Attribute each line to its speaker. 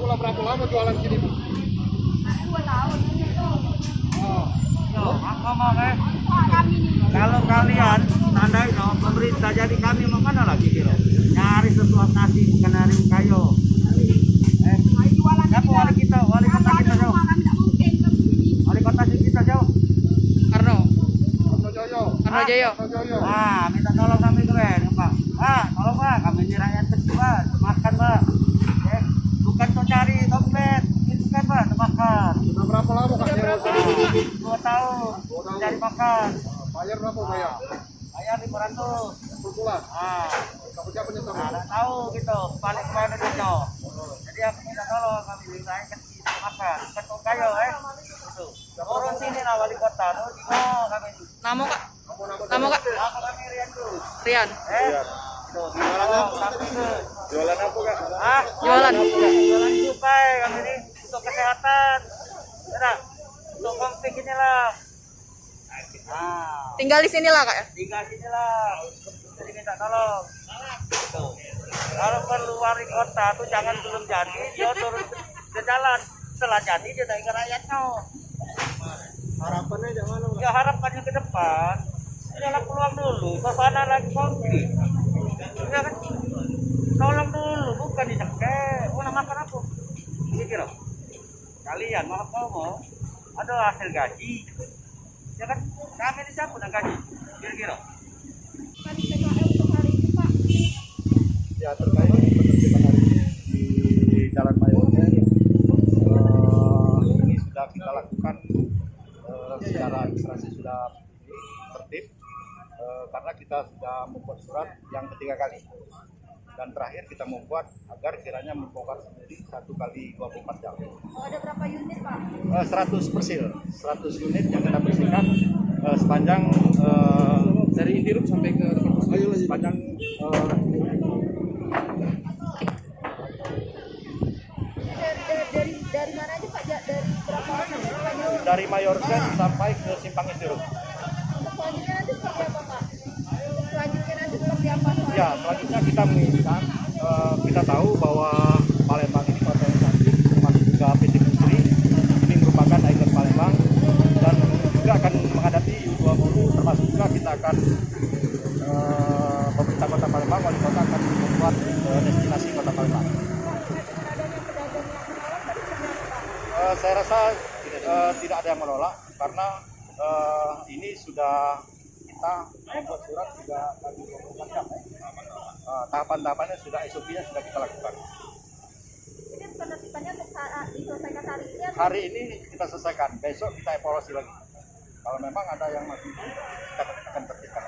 Speaker 1: Sudah berapa lama jualan sini, Bu?
Speaker 2: 2 tahun.
Speaker 1: Oh.
Speaker 3: Yo, aku mau kalau kalian tandai no pemerintah jadi kami mau mana lagi kira? Nyari sesuatu nasi bukan nyari kayu. Siapa wali kita? Wali kota kita jauh. Wali kota kita jauh.
Speaker 4: Arno
Speaker 1: Joyo.
Speaker 4: Arno Joyo.
Speaker 1: Joyo.
Speaker 3: Ah, minta tolong kami keren, Pak. Pak, tolong Pak, kami ini rakyat kecil Pak, makan Pak. Bukan untuk cari dompet, itu kan Pak, untuk makan.
Speaker 1: Sudah berapa lama Kak nyewa sini?
Speaker 3: 2 tahun, cari makan.
Speaker 1: Bayar berapa bayar?
Speaker 3: Bayar 500
Speaker 1: Per bulan.
Speaker 3: Ah,
Speaker 1: Siapa nyetop?
Speaker 3: nggak tahu gitu, balik kemana gitu. Jadi aku minta tolong kami ini rakyat kecil makan. Bukan untuk kayu, Gitu. Turun sini lah wali kota, tuh kami.
Speaker 4: Nama Kak? Nama Kak?
Speaker 3: Aku kami Rian tuh.
Speaker 4: Rian.
Speaker 3: Tuh, jualan apa?
Speaker 1: Jualan apa Kak?
Speaker 3: Ah,
Speaker 4: Jualan.
Speaker 3: Jualan cukai kami ini untuk kesehatan. Ya, untuk konflik inilah. Ah,
Speaker 4: Tinggal di sini lah Kak ya?
Speaker 3: tinggal sini lah. Jadi minta tolong. Gitu. Kalau perlu wali kota tuh jangan belum jadi, dia turun ke jalan. Setelah jadi dia naik ke rakyatnya.
Speaker 1: Harapannya jangan mana?
Speaker 3: Ya harapannya ke depan. Inilah peluang dulu. Suasana lagi konflik. Ya kan? Tolong dulu, bukan dicekek. Mau makan apa? Ini kira. Kalian mau apa? Ada hasil gaji. Ya kan? Kami ini siapa yang gaji? Kira-kira.
Speaker 1: Ya terkait penertiban hari ini di Jalan Mayor ini sudah kita lakukan secara administrasi sudah tertib karena kita sudah membuat surat yang ketiga kali dan terakhir kita membuat agar kiranya membongkar sendiri 1 kali 24 jam.
Speaker 2: Oh, ada berapa unit, Pak?
Speaker 1: 100 persil, 100 unit yang kita bersihkan sepanjang
Speaker 4: Dari Indirut sampai ke depan pos.
Speaker 1: sepanjang
Speaker 2: Dari mana aja Pak? Dari berapa orang?
Speaker 1: dari Mayorsen sampai ke Simpang Indirut.
Speaker 2: Selanjutnya nanti seperti apa Pak? Selanjutnya nanti seperti apa?
Speaker 1: Ya, selanjutnya kita menginginkan kita tahu bahwa Palembang ini kota yang cantik, termasuk juga PT Industri ini merupakan ikon Palembang dan juga akan menghadapi U20, termasuk juga kita akan pemerintah kota Palembang, wali kota akan membuat destinasi kota Palembang. Saya rasa tidak ada yang menolak karena ini sudah kita membuat surat juga lagi 24 jam. Tahapan-tahapannya sudah SOP-nya sudah kita lakukan.
Speaker 2: Ini penertibannya untuk diselesaikan hari ini atau?
Speaker 1: Hari ini kita selesaikan, besok kita evaluasi lagi. Kalau memang ada yang masih kita akan tertibkan.